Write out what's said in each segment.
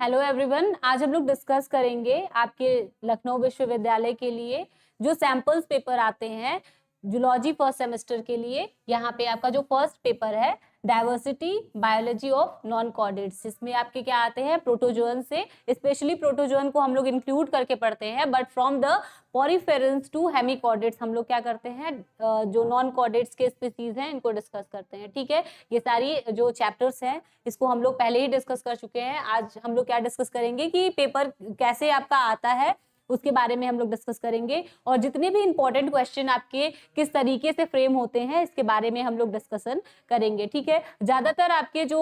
Hello everyone, आज हम लोग डिस्कस करेंगे आपके लखनऊ विश्वविद्यालय के लिए जो सैंपल्स पेपर आते हैं जूलॉजी फर्स्ट सेमेस्टर के लिए। यहाँ पे आपका जो फर्स्ट पेपर है diversity biology of non chordates, इसमें आपके क्या आते हैं प्रोटोजोअन से, स्पेशली प्रोटोजोअन को हम लोग इंक्लूड करके पढ़ते हैं, but from the poriferans to hemichordates हम लोग क्या करते हैं जो नॉन कॉर्डेट्स के स्पीसीज हैं इनको डिस्कस करते हैं। ठीक है, ये सारी जो चैप्टर्स हैं इसको हम लोग पहले ही डिस्कस कर चुके हैं। आज हम लोग क्या डिस्कस करेंगे कि पेपर कैसे आपका आता है उसके बारे में हम लोग डिस्कस करेंगे, और जितने भी इंपॉर्टेंट क्वेश्चन आपके किस तरीके से फ्रेम होते हैं इसके बारे में हम लोग डिस्कशन करेंगे। ठीक है, ज्यादातर आपके जो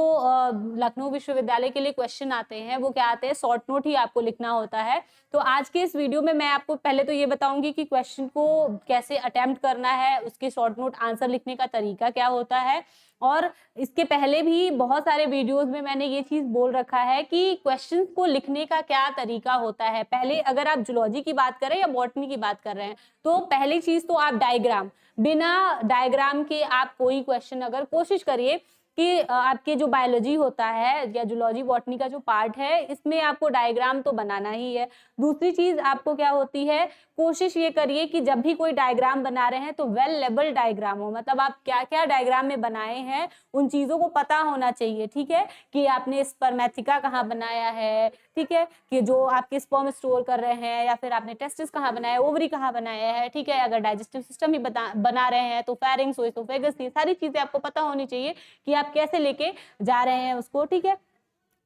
लखनऊ विश्वविद्यालय के लिए क्वेश्चन आते हैं वो क्या आते हैं, शॉर्ट नोट ही आपको लिखना होता है। तो आज के इस वीडियो में मैं आपको पहले तो ये बताऊंगी कि क्वेश्चन को कैसे अटेम्प्ट करना है, उसके शॉर्ट नोट आंसर लिखने का तरीका क्या होता है, और इसके पहले भी बहुत सारे वीडियोस में मैंने ये चीज बोल रखा है कि क्वेश्चंस को लिखने का क्या तरीका होता है। पहले अगर आप जूलॉजी की बात करें या बॉटनी की बात कर रहे हैं तो पहली चीज तो आप डायग्राम, बिना डायग्राम के आप कोई क्वेश्चन अगर कोशिश करिए कि आपके जो बायोलॉजी होता है या जूलॉजी बॉटनी का जो पार्ट है इसमें आपको डायग्राम तो बनाना ही है। दूसरी चीज आपको क्या होती है, कोशिश ये करिए कि जब भी कोई डायग्राम बना रहे हैं तो वेल लेबल डायग्राम हो, मतलब आप क्या क्या डायग्राम में बनाए हैं उन चीजों को पता होना चाहिए। ठीक है, कि आपने स्पर्मेथिका कहाँ बनाया है, ठीक है, कि जो आपके स्पर्म स्टोर कर रहे हैं, या फिर आपने टेस्टिस कहाँ बनाया है, ओवरी कहाँ बनाया है। ठीक है, अगर डाइजेस्टिव सिस्टम ही बना रहे हैं तो फेरिंक्स, ओएसोफेगस, ये सारी चीजें आपको पता होनी चाहिए कि आप कैसे लेके जा रहे हैं उसको। ठीक है,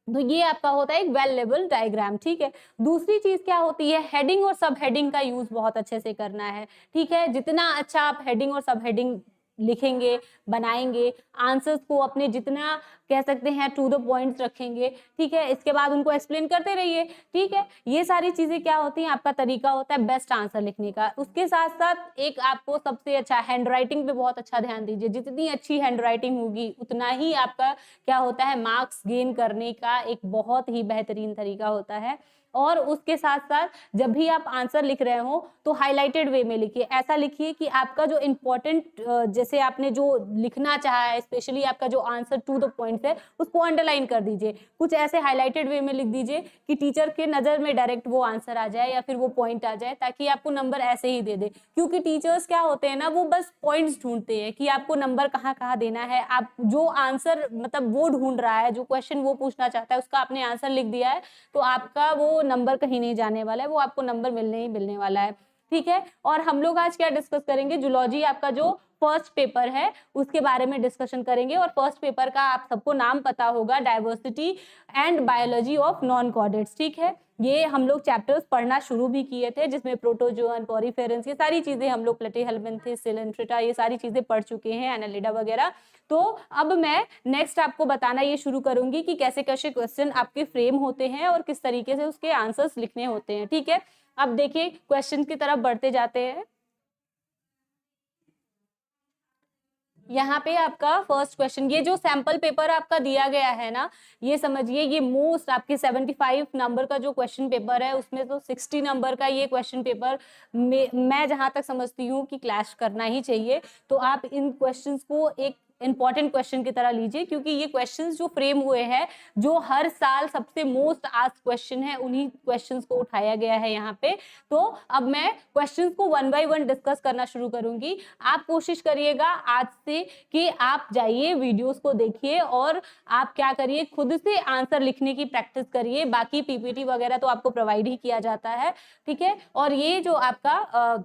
तो ये आपका होता है एक वेल लेबल डायग्राम। ठीक है, दूसरी चीज क्या होती है, हेडिंग और सब हेडिंग का यूज बहुत अच्छे से करना है। ठीक है, जितना अच्छा आप हेडिंग और सब हेडिंग लिखेंगे, बनाएंगे, आंसर्स को अपने जितना कह सकते हैं टू द पॉइंट्स रखेंगे, ठीक है, इसके बाद उनको एक्सप्लेन करते रहिए। ठीक है, ये सारी चीजें क्या होती हैं, आपका तरीका होता है बेस्ट आंसर लिखने का। उसके साथ साथ एक आपको सबसे अच्छा हैंड राइटिंग पे बहुत अच्छा ध्यान दीजिए। जितनी अच्छी हैंड राइटिंग होगी उतना ही आपका क्या होता है, मार्क्स गेन करने का एक बहुत ही बेहतरीन तरीका होता है। और उसके साथ साथ जब भी आप आंसर लिख रहे हो तो हाईलाइटेड वे में लिखिए। ऐसा लिखिए कि आपका जो इम्पोर्टेंट जैसे आपने जो लिखना चाहा है, स्पेशली आपका जो आंसर टू द पॉइंट है उसको अंडरलाइन कर दीजिए। कुछ ऐसे हाईलाइटेड वे में लिख दीजिए कि टीचर के नजर में डायरेक्ट वो आंसर आ जाए या फिर वो पॉइंट आ जाए, ताकि आपको नंबर ऐसे ही दे दे। क्योंकि टीचर्स क्या होते हैं ना, वो बस पॉइंट्स ढूंढते हैं कि आपको नंबर कहाँ कहाँ देना है। आप जो आंसर मतलब वो ढूंढ रहा है, जो क्वेश्चन वो पूछना चाहता है उसका आपने आंसर लिख दिया है तो आपका वो नंबर कहीं नहीं जाने वाला है, वो आपको नंबर मिलने ही मिलने वाला है। ठीक है, और हम लोग आज क्या डिस्कस करेंगे, जूलॉजी आपका जो फर्स्ट पेपर है उसके बारे में डिस्कशन करेंगे। और फर्स्ट पेपर का आप सबको नाम पता होगा, diversity and biology of non chordates. ठीक है, ये हम लोग चैप्टर्स पढ़ना शुरू भी किए थे जिसमें प्रोटोजोअन, पॉरीफेरेंस, ये सारी चीजें हम लोग प्लेटिहेल्मिन्थेस, सिलेंट्रेटा, ये सारी चीजें पढ़ चुके हैं, एनालिडा वगैरह। तो अब मैं नेक्स्ट आपको बताना ये शुरू करूंगी कि कैसे कैसे क्वेश्चन आपके फ्रेम होते हैं और किस तरीके से उसके आंसर्स लिखने होते हैं। ठीक है, अब देखिए क्वेश्चन की तरफ बढ़ते जाते हैं। यहाँ पे आपका फर्स्ट क्वेश्चन, ये जो सैंपल पेपर आपका दिया गया है ना, ये समझिए ये मोस्ट आपके 75 नंबर का जो क्वेश्चन पेपर है उसमें तो 60 नंबर का ये क्वेश्चन पेपर मैं जहां तक समझती हूँ कि क्लैश करना ही चाहिए। तो आप इन क्वेश्चंस को एक इंपॉर्टेंट क्वेश्चन की तरह लीजिए, क्योंकि ये क्वेश्चंस जो फ्रेम हुए हैं, जो हर साल सबसे मोस्ट आस्क्ड क्वेश्चन है, उन्हीं क्वेश्चंस को उठाया गया है यहाँ पे। तो अब मैं क्वेश्चंस को वन बाय वन डिस्कस करना शुरू करूंगी। आप कोशिश करिएगा आज से कि आप जाइए वीडियोस को देखिए और आप क्या करिए, खुद से आंसर लिखने की प्रैक्टिस करिए। बाकी पीपीटी वगैरह तो आपको प्रोवाइड ही किया जाता है। ठीक है, और ये जो आपका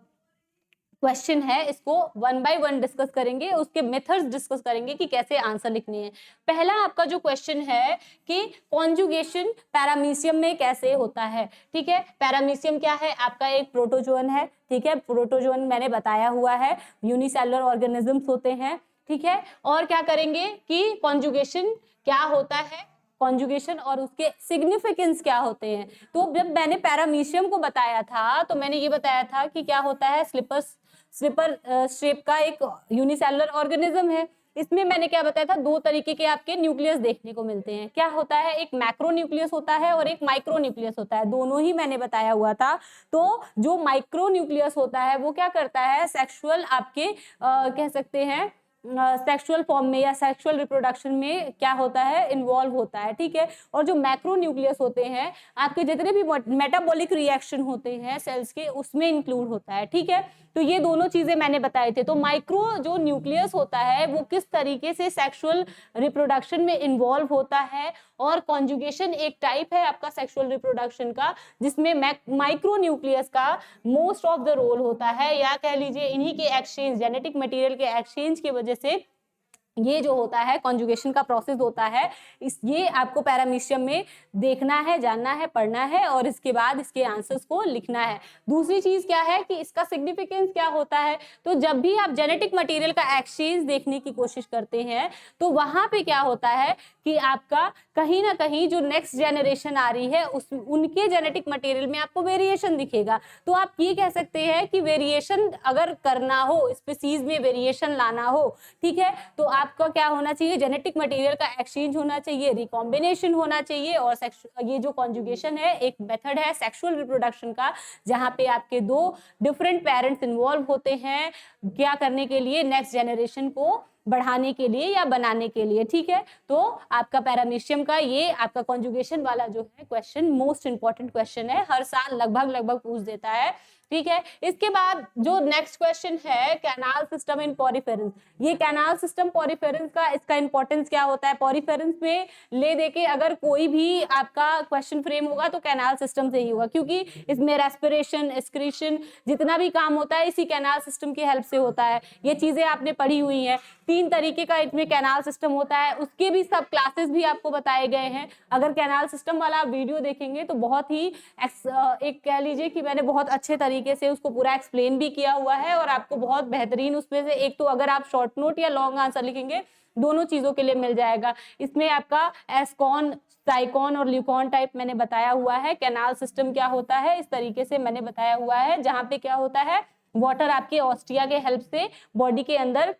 क्वेश्चन है इसको वन बाय वन डिस्कस करेंगे, उसके मेथड्स डिस्कस करेंगे कि कैसे आंसर लिखने हैं। पहला आपका जो क्वेश्चन है कि कॉन्जुगेशन पैरामीशियम में कैसे होता है। ठीक है, पैरामीशियम क्या है, आपका एक प्रोटोजोअन है। ठीक है, प्रोटोजोअन मैंने बताया हुआ है, यूनिसेलुलर ऑर्गेनिजम्स होते हैं। ठीक है, और क्या करेंगे कि कॉन्जुगेशन क्या होता है, कॉन्जुगेशन और उसके सिग्निफिकेंस क्या होते हैं। तो जब मैंने पैरामीशियम को बताया था तो मैंने ये बताया था कि क्या होता है, स्लिपर शेप का एक यूनिसेलुलर ऑर्गेनिज्म है। इसमें मैंने क्या बताया था, दो तरीके के आपके न्यूक्लियस देखने को मिलते हैं। क्या होता है, एक मैक्रो न्यूक्लियस होता है और एक माइक्रो न्यूक्लियस होता है, दोनों ही मैंने बताया हुआ था। तो जो माइक्रो न्यूक्लियस होता है वो क्या करता है, सेक्सुअल आपके कह सकते हैं सेक्सुअल फॉर्म में या सेक्सुअल रिप्रोडक्शन में क्या होता है, इन्वॉल्व होता है, ठीक है। और जो मैक्रो न्यूक्लियस होते हैं, आपके जितने भी मेटाबॉलिक रिएक्शन होते हैं सेल्स के, उसमें इंक्लूड होता है, ठीक है। तो ये दोनों चीजें मैंने बताए थे। तो माइक्रो जो न्यूक्लियस होता है वो किस तरीके से सेक्सुअल रिप्रोडक्शन में इन्वॉल्व होता है, और कॉन्जुगेशन एक टाइप है आपका सेक्सुअल रिप्रोडक्शन का, जिसमें माइक्रो न्यूक्लियस का मोस्ट ऑफ द रोल होता है, या कह लीजिए इन्हीं के एक्सचेंज, जेनेटिक मटेरियल के एक्सचेंज की वजह से ये जो होता है कॉन्जुगेशन का प्रोसेस होता है। ये आपको पैरामीशियम में देखना है, जानना है, पढ़ना है, और इसके बाद इसके आंसर्स को लिखना है। दूसरी चीज क्या है कि इसका सिग्निफिकेंस क्या होता है, तो जब भी आप जेनेटिक मटेरियल का एक्सचेंज देखने की कोशिश करते हैं तो वहां पे क्या होता है कि आपका कहीं ना कहीं जो नेक्स्ट जनरेशन आ रही है उनके जेनेटिक मटेरियल में आपको वेरिएशन दिखेगा। तो आप ये कह सकते हैं कि वेरिएशन अगर करना हो, स्पीसीज में वेरिएशन लाना हो, ठीक है, तो आपका क्या होना चाहिए, जेनेटिक मटेरियल का एक्सचेंज होना चाहिए, रिकॉम्बिनेशन होना चाहिए। और ये जो कॉन्जुगेशन है एक मेथड है सेक्सुअल रिप्रोडक्शन का, जहां पे आपके दो डिफरेंट पेरेंट्स इन्वॉल्व होते हैं क्या करने के लिए, नेक्स्ट जनरेशन को बढ़ाने के लिए या बनाने के लिए, ठीक है। तो आपका पैरामीशियम का ये आपका कॉन्जुगेशन वाला जो है क्वेश्चन मोस्ट इंपॉर्टेंट क्वेश्चन है, हर साल लगभग पूछ देता है, ठीक है। इसके बाद जो नेक्स्ट क्वेश्चन है कैनाल सिस्टम इन पॉरीफेरेंस। ये कैनाल सिस्टम पॉरीफेरेंस का इसका इंपॉर्टेंस क्या होता है, पॉरीफेरेंस में ले देके अगर कोई भी आपका क्वेश्चन फ्रेम होगा तो कैनाल सिस्टम से ही होगा, क्योंकि इसमें रेस्पिरेशन, एक्सक्रीशन जितना भी काम होता है इसी कैनाल सिस्टम की हेल्प से होता है। ये चीजें आपने पढ़ी हुई हैं। 3 तरीके का इसमें कैनाल सिस्टम होता है, उसके भी सब क्लासेस भी आपको बताए गए हैं। अगर कैनाल सिस्टम वाला आप वीडियो देखेंगे तो बहुत ही एक कह लीजिए कि मैंने बहुत अच्छे तरीके से उसको पूरा एक्सप्लेन भी किया हुआ है, और आपको बहुत बेहतरीन उसमें से एक तो अगर आप शॉर्ट नोट या लॉन्ग आंसर लिखेंगे दोनों चीजों के लिए मिल जाएगा। इसमें आपका एस्कॉन, साइकॉन और ल्यूकॉन टाइप मैंने बताया हुआ है। कैनाल सिस्टम क्या होता है इस तरीके से मैंने बताया हुआ है, जहां पे क्या होता है वाटर आपके ऑस्टिया के हेल्प से बॉडी के अंदर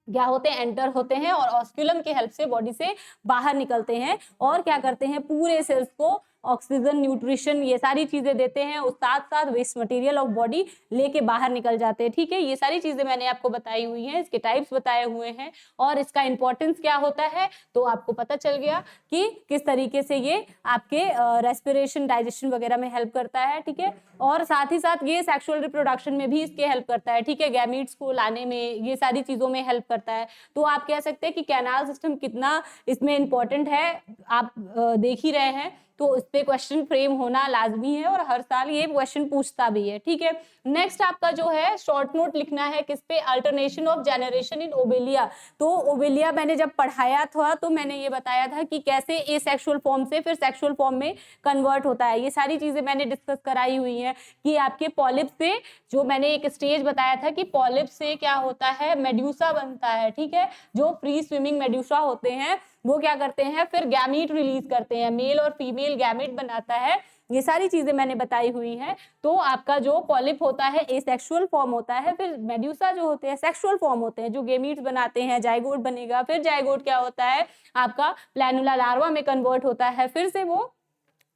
क्या होते हैं, एंटर होते हैं, और ऑस्क्यूलम की हेल्प से बॉडी से बाहर निकलते हैं, और क्या करते हैं पूरे सेल्स को ऑक्सीजन, न्यूट्रिशन, ये सारी चीजें देते हैं, और साथ साथ वेस्ट मटेरियल ऑफ बॉडी लेके बाहर निकल जाते हैं, ठीक है। ये सारी चीजें मैंने आपको बताई हुई हैं, इसके टाइप्स बताए हुए हैं, और इसका इंपॉर्टेंस क्या होता है तो आपको पता चल गया कि किस तरीके से ये आपके रेस्पिरेशन, डाइजेशन वगैरह में हेल्प करता है, ठीक है। और साथ ही साथ ये सेक्सुअल रिप्रोडक्शन में भी इसके हेल्प करता है, ठीक है, गैमीट्स को लाने में, ये सारी चीजों में हेल्प करता है। तो आप कह सकते हैं कि कैनाल सिस्टम कितना इसमें इंपॉर्टेंट है आप देख ही रहे हैं। तो इस पे क्वेश्चन फ्रेम होना लाजमी है, और हर साल ये क्वेश्चन पूछता भी है, ठीक है। नेक्स्ट आपका जो है शॉर्ट नोट लिखना है किस पे, अल्टरनेशन ऑफ जनरेशन इन ओवेलिया। तो ओवेलिया मैंने जब पढ़ाया था तो मैंने ये बताया था कि कैसे ए सेक्सुअल फॉर्म से फिर सेक्सुअल फॉर्म में कन्वर्ट होता है। ये सारी चीजें मैंने डिस्कस कराई हुई है कि आपके पॉलिप से, जो मैंने एक स्टेज बताया था कि पॉलिप से क्या होता है, मेड्यूसा बनता है, ठीक है। जो फ्री स्विमिंग मेड्यूसा होते हैं वो क्या करते हैं, फिर गैमीट रिलीज करते हैं, मेल और फीमेल गैमीट बनाता है। ये सारी चीजें मैंने बताई हुई हैं। तो आपका जो पॉलिप होता है एसेक्सुअल फॉर्म होता है, फिर मेड्यूसा जो होते हैं सेक्सुअल फॉर्म होते हैं, जो गैमीट्स बनाते हैं, जाइगोट बनेगा, फिर जाइगोट क्या होता है आपका प्लैनुला लार्वा में कन्वर्ट होता है, फिर से वो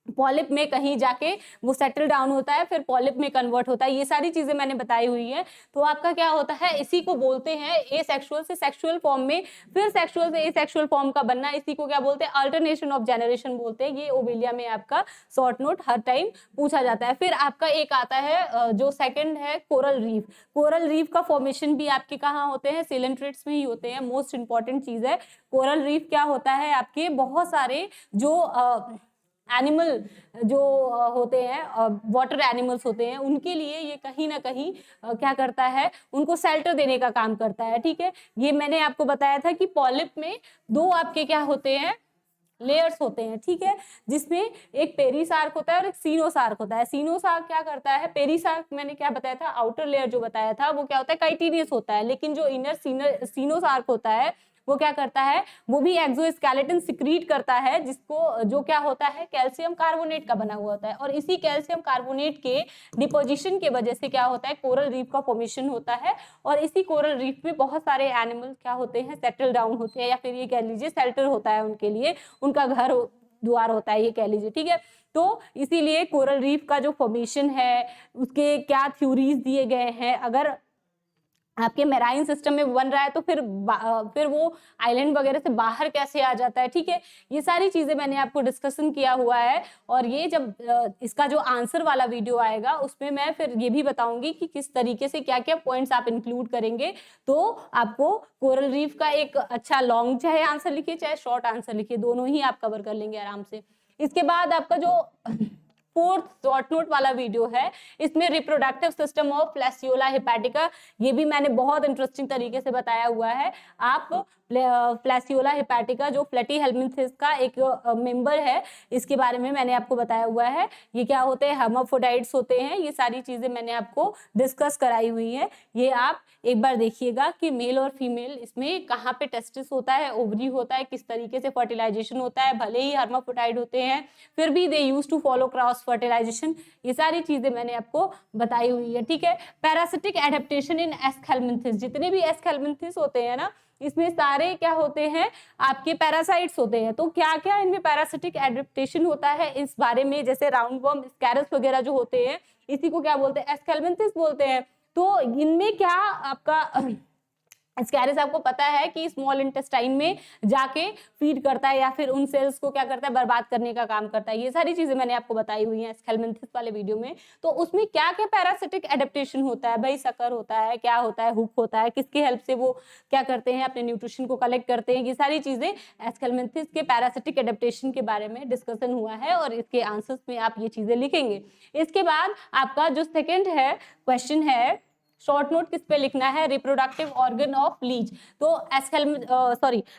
पॉलिप में कहीं जाके वो सेटल डाउन होता है, फिर पॉलिप में कन्वर्ट होता है। ये सारी चीजें मैंने बताई हुई है। तो आपका क्या होता है, इसी को बोलते हैं एसेक्सुअल से सेक्सुअल फॉर्म में फिर सेक्सुअल से एसेक्सुअल फॉर्म का बनना, इसी को क्या बोलते हैं, अल्टरनेशन ऑफ जनरेशन बोलते हैं। ये ओवेलिया में आपका शॉर्ट नोट हर टाइम पूछा जाता है। फिर आपका एक आता है जो सेकंड है कोरल रीफ। कोरल रीफ का फॉर्मेशन भी आपके कहाँ होते हैं, सिलेंट्रेट्स में ही होते हैं। मोस्ट इंपॉर्टेंट चीज है कोरल रीफ क्या होता है, आपके बहुत सारे जो एनिमल जो होते हैं, वाटर एनिमल्स होते हैं, उनके लिए ये कहीं ना कहीं क्या करता है, उनको शेल्टर देने का काम करता है, ठीक है। ये मैंने आपको बताया था कि पॉलिप में 2 आपके क्या होते हैं, लेयर्स होते हैं, ठीक है, जिसमें एक पेरीसार्क होता है और एक सीनोसार्क होता है। सीनोसार्क क्या करता है, पेरीसार्क मैंने क्या बताया था, आउटर लेयर जो बताया था वो क्या होता है, काइटिनियस होता है, लेकिन जो इनर सीनोसार्क होता है वो क्या करता है, वो भी एक्सोस्केलेटन सिक्रीट करता है, जिसको जो क्या होता है कैल्शियम कार्बोनेट का बना हुआ होता है। और इसी कैल्शियम कार्बोनेट के डिपोजिशन के वजह से क्या होता है, कोरल रीफ का फॉर्मेशन होता है। और इसी कोरल रीफ में बहुत सारे एनिमल क्या होते हैं, सेटल डाउन होते हैं, या फिर ये कह लीजिए शेल्टर होता है उनके लिए, उनका घर द्वार होता है, ये कह लीजिए, ठीक है। तो इसीलिए कोरल रीफ का जो फॉर्मेशन है उसके क्या थ्योरीज दिए गए हैं, अगर आपके मेराइन सिस्टम में बन रहा है तो फिर वो आइलैंड वगैरह से बाहर कैसे आ जाता है, ठीक है। ये सारी चीजें मैंने आपको डिस्कशन किया हुआ है, और ये जब इसका जो आंसर वाला वीडियो आएगा उसमें मैं फिर ये भी बताऊंगी कि किस तरीके से क्या क्या पॉइंट्स आप इंक्लूड करेंगे, तो आपको कोरल रीफ का एक अच्छा लॉन्ग चाहे आंसर लिखिए चाहे शॉर्ट आंसर लिखिए, दोनों ही आप कवर कर लेंगे आराम से। इसके बाद आपका जो फोर्थ शॉर्ट नोट वाला वीडियो है, इसमें रिप्रोडक्टिव सिस्टम ऑफ फ्लैसियोला हेपेटिका, ये भी मैंने बहुत इंटरेस्टिंग तरीके से बताया हुआ है। आप फ्लैसियोला हेपेटिका जो फ्लैटी हेल्मिन्थिस का एक मेंबर है, इसके बारे में मैंने आपको बताया हुआ है। ये क्या होते हैं, हर्माफ्रोडाइट्स होते हैं, ये सारी चीजें मैंने आपको डिस्कस कराई हुई है। ये आप एक बार देखिएगा कि मेल और फीमेल इसमें कहाँ पे टेस्टिस होता है, ओवरी होता है, किस तरीके से फर्टिलाइजेशन होता है। भले ही हर्माफ्रोडाइट होते हैं फिर भी they use to follow cross fertilisation, ये सारी चीजें मैंने आपको बताई हुई है, ठीक है। पैरासिटिक एडेप्टेशन इन एस्केल्मिन्थिस, जितने भी एस्केल्मिन्थिस होते हैं ना, इसमें सारे क्या होते हैं, आपके पैरासाइट्स होते हैं। तो क्या क्या इनमें पैरासिटिक एडेप्टेशन होता है इस बारे में, जैसे राउंड वर्म, स्कैरस वगैरह जो होते हैं, इसी को क्या बोलते हैं, एस्केल्मिन्थिस बोलते हैं। तो इनमें क्या आपका स्कैरिस आपको पता है कि स्मॉल इंटेस्टाइन में जाके फीड करता है या फिर उन सेल्स को क्या करता है, बर्बाद करने का काम करता है। ये सारी चीजें मैंने आपको बताई हुई हैं एस्केल्मिन्थिस वाले वीडियो में। तो उसमें क्या क्या पैरासिटिक एडेप्टेशन होता है, भाई सकर होता है, क्या होता है, हुक होता है, किसके हेल्प से वो क्या करते हैं, अपने न्यूट्रिशन को कलेक्ट करते हैं, ये सारी चीजें एस्केल्मिन्थिस के पैरासिटिक एडेप्टेशन के बारे में डिस्कशन हुआ है, और इसके आंसर्स में आप ये चीजें लिखेंगे। इसके बाद आपका जो सेकेंड है क्वेश्चन है, शॉर्ट नोट किस पे लिखना है, रिप्रोडक्टिव ऑर्गन ऑफ लीच। तो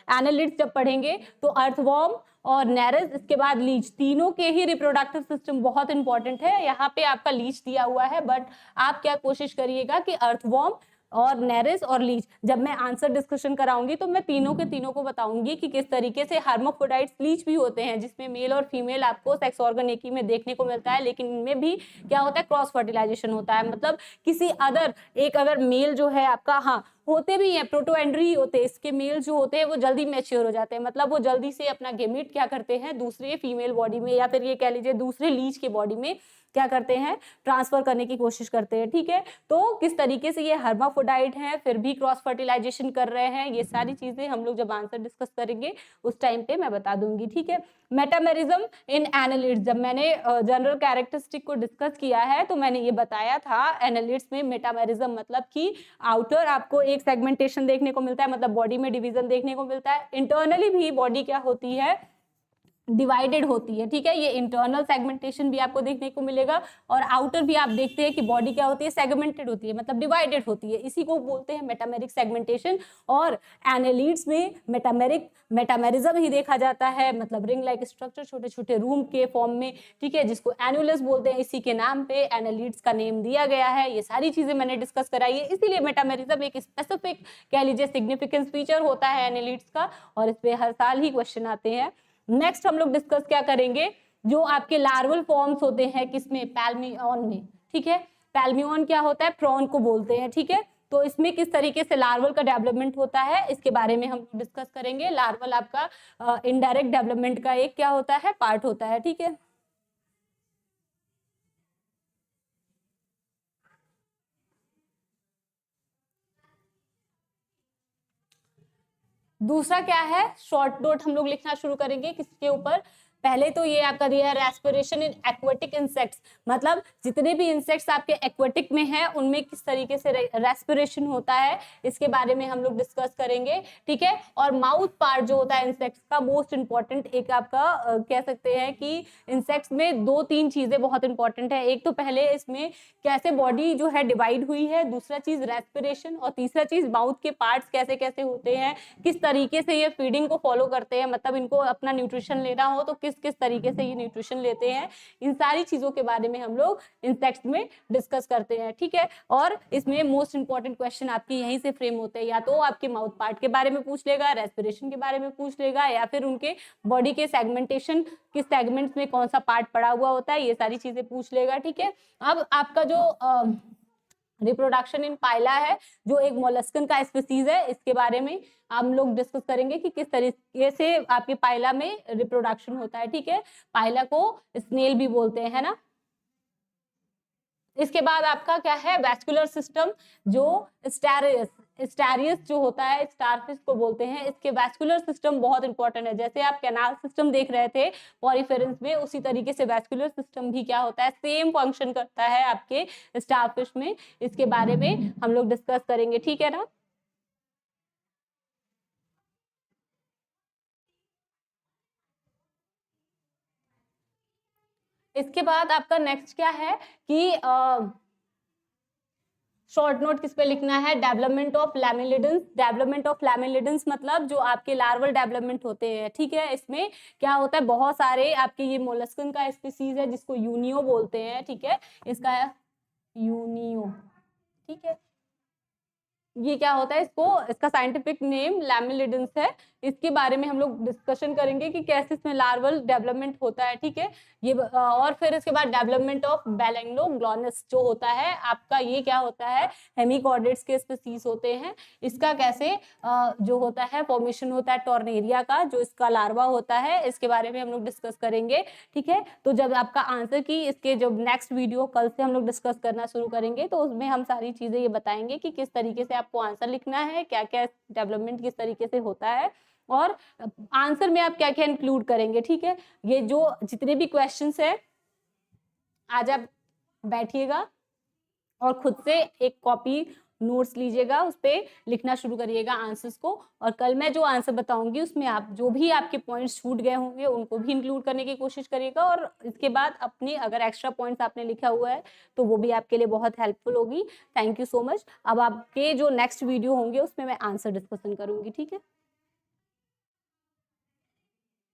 एनालिड्स जब पढ़ेंगे तो अर्थवॉर्म और नेरेस, इसके बाद लीच, तीनों के ही रिप्रोडक्टिव सिस्टम बहुत इंपॉर्टेंट है। यहाँ पे आपका लीच दिया हुआ है, बट आप क्या कोशिश करिएगा कि अर्थवॉर्म और नेरेस और लीच, जब मैं आंसर डिस्कशन कराऊंगी तो मैं तीनों के तीनों को बताऊंगी कि किस तरीके से हर्माफ्रोडाइट्स लीच भी होते हैं, जिसमें मेल और फीमेल आपको सेक्स ऑर्गन एक ही में देखने को मिलता है, लेकिन इनमें भी क्या होता है, क्रॉस फर्टिलाइजेशन होता है। मतलब किसी अदर एक अगर मेल जो है आपका, हाँ होते भी हैं, प्रोटोएंड्री होते हैं, इसके मेल जो होते हैं वो जल्दी मैच्योर हो जाते हैं, मतलब वो जल्दी से अपना गेमीट क्या करते हैं दूसरे फीमेल बॉडी में, या फिर ये कह लीजिए दूसरे लीच के बॉडी में क्या करते हैं, ट्रांसफर करने की कोशिश करते हैं, ठीक है। तो किस तरीके से ये हर्माफ्रोडाइट हैं फिर भी क्रॉस फर्टिलाइजेशन कर रहे हैं, ये सारी चीजें हम लोग जब आंसर डिस्कस करेंगे उस टाइम पे मैं बता दूंगी, ठीक है। मेटामेरिज्म इन एनालिड्स, जब मैंने जनरल कैरेक्टरिस्टिक को डिस्कस किया है तो मैंने ये बताया था एनालिड्स में मेटामेरिज्म मतलब कि आउटर आपको एक सेगमेंटेशन देखने को मिलता है, मतलब बॉडी में डिवीजन देखने को मिलता है। इंटरनली भी बॉडी क्या होती है, डिवाइडेड होती है, ठीक है। ये इंटरनल सेगमेंटेशन भी आपको देखने को मिलेगा, और आउटर भी आप देखते हैं कि बॉडी क्या होती है, सेगमेंटेड होती है, मतलब डिवाइडेड होती है, इसी को बोलते हैं मेटामेरिक सेगमेंटेशन। और एनालिड्स में मेटामेरिज्म ही देखा जाता है, मतलब रिंग लाइक स्ट्रक्चर, छोटे छोटे रूम के फॉर्म में, ठीक है, जिसको एनुलस बोलते हैं, इसी के नाम पे एनालिड्स का नेम दिया गया है। ये सारी चीजें मैंने डिस्कस कराई है, इसीलिए मेटामेरिज्म एक स्पेसिफिक कह लीजिए सिग्निफिकेंस फीचर होता है एनालिड्स का, और इस पे हर साल ही क्वेश्चन आते हैं। नेक्स्ट हम लोग डिस्कस क्या करेंगे, जो आपके लार्वल फॉर्म्स होते हैं किसमें, पैल्मियन में, ठीक है। पैल्मियन क्या होता है, प्रॉन को बोलते हैं, ठीक है। तो इसमें किस तरीके से लार्वल का डेवलपमेंट होता है इसके बारे में हम डिस्कस करेंगे। लार्वल आपका इनडायरेक्ट डेवलपमेंट का एक क्या होता है, पार्ट होता है, ठीक है। दूसरा क्या है, शॉर्ट नोट हम लोग लिखना शुरू करेंगे किसके ऊपर, पहले तो ये आपका दिया है रेस्पिरेशन इन एक्वेटिक इंसेक्ट्स, मतलब जितने भी इंसेक्ट्स आपके एक्वेटिक में हैं उनमें किस तरीके से रेस्पिरेशन होता है इसके बारे में हम लोग डिस्कस करेंगे, ठीक है। और माउथ पार्ट जो होता है इंसेक्ट्स का मोस्ट इंपॉर्टेंट, एक आपका कह सकते हैं कि इंसेक्ट्स में दो तीन चीजें बहुत इंपॉर्टेंट है। एक तो पहले इसमें कैसे बॉडी जो है डिवाइड हुई है, दूसरा चीज रेस्पिरेशन, और तीसरा चीज माउथ के पार्ट्स कैसे कैसे होते हैं, किस तरीके से ये फीडिंग को फॉलो करते हैं, मतलब इनको अपना न्यूट्रिशन लेना हो तो किस किस तरीके से ये न्यूट्रिशन लेते हैं, इन सारी चीजों के बारे में हम लोग इंसेक्ट्स में डिस्कस करते हैं, ठीक है। और इसमें मोस्ट इंपॉर्टेंट क्वेश्चन आपके यहीं से फ्रेम होते हैं, या तो आपके माउथ पार्ट के बारे में पूछ लेगा, रेस्पिरेशन के बारे में पूछ लेगा, या फिर उनके बॉडी के सेगमेंटेशन, किस सेगमेंट्स में कौन सा पार्ट पड़ा हुआ होता है, ये सारी चीजें पूछ लेगा, ठीक है। अब आपका जो रिप्रोडक्शन इन पाइला है, जो एक मोलस्कन का स्पीसीज है, इसके बारे में हम लोग डिस्कस करेंगे कि किस तरीके से आपके पाइला में रिप्रोडक्शन होता है, ठीक है। पाइला को स्नेल भी बोलते हैं, है ना। इसके बाद आपका क्या है, वैस्कुलर सिस्टम, जो स्टेरियस जो होता है, स्टारफिश को बोलते हैं, इसके वैस्कुलर सिस्टम बहुत इंपॉर्टेंट है। जैसे आप कैनाल सिस्टम देख रहे थे पॉरीफेरेंस में, उसी तरीके से वैस्कुलर सिस्टम भी क्या होता है, सेम फंक्शन करता है आपके स्टारफिश में। इसके बारे में हम लोग डिस्कस करेंगे, ठीक है ना। इसके बाद आपका नेक्स्ट क्या है कि शॉर्ट नोट किस पे लिखना है, डेवलपमेंट ऑफ लैमिलिडेंस। डेवलपमेंट ऑफ लैमिलिडेंस मतलब जो आपके लार्वल डेवलपमेंट होते हैं, ठीक है। इसमें क्या होता है, बहुत सारे आपके ये मोलस्कन का स्पीसीज है जिसको यूनियो बोलते हैं, ठीक है, इसका यूनियो, ठीक है। ये क्या होता है, इसका साइंटिफिक नेम लैमिलिडेंस है। इसके बारे में हम लोग डिस्कशन करेंगे कि कैसे इसमें लार्वल डेवलपमेंट होता है, ठीक है। ये और फिर इसके बाद डेवलपमेंट ऑफ बेलेंग्लोग्लोनस जो होता है आपका, ये क्या होता है, हेमिकॉर्डेट्स के स्पीसीज होते हैं। इसका कैसे जो होता है फॉर्मेशन होता है टॉर्नेरिया का, जो इसका लार्वा होता है, इसके बारे में हम लोग डिस्कस करेंगे, ठीक है। तो जब आपका आंसर की इसके जब नेक्स्ट वीडियो कल से हम लोग डिस्कस करना शुरू करेंगे, तो उसमें हम सारी चीजें ये बताएंगे कि किस तरीके से आपको आंसर लिखना है, क्या क्या डेवलपमेंट किस तरीके से होता है, और आंसर में आप क्या क्या इंक्लूड करेंगे, ठीक है। ये जो जितने भी क्वेश्चंस है, आज आप बैठिएगा और खुद से एक कॉपी नोट्स लीजिएगा, उस पर लिखना शुरू करिएगा आंसर्स को, और कल मैं जो आंसर बताऊंगी उसमें आप जो भी आपके पॉइंट्स छूट गए होंगे उनको भी इंक्लूड करने की कोशिश करिएगा, और इसके बाद अपने अगर एक्स्ट्रा पॉइंट्स आपने लिखा हुआ है तो वो भी आपके लिए बहुत हेल्पफुल होगी। Thank you so much. अब आपके जो नेक्स्ट वीडियो होंगे उसमें मैं आंसर डिस्कशन करूंगी, ठीक है।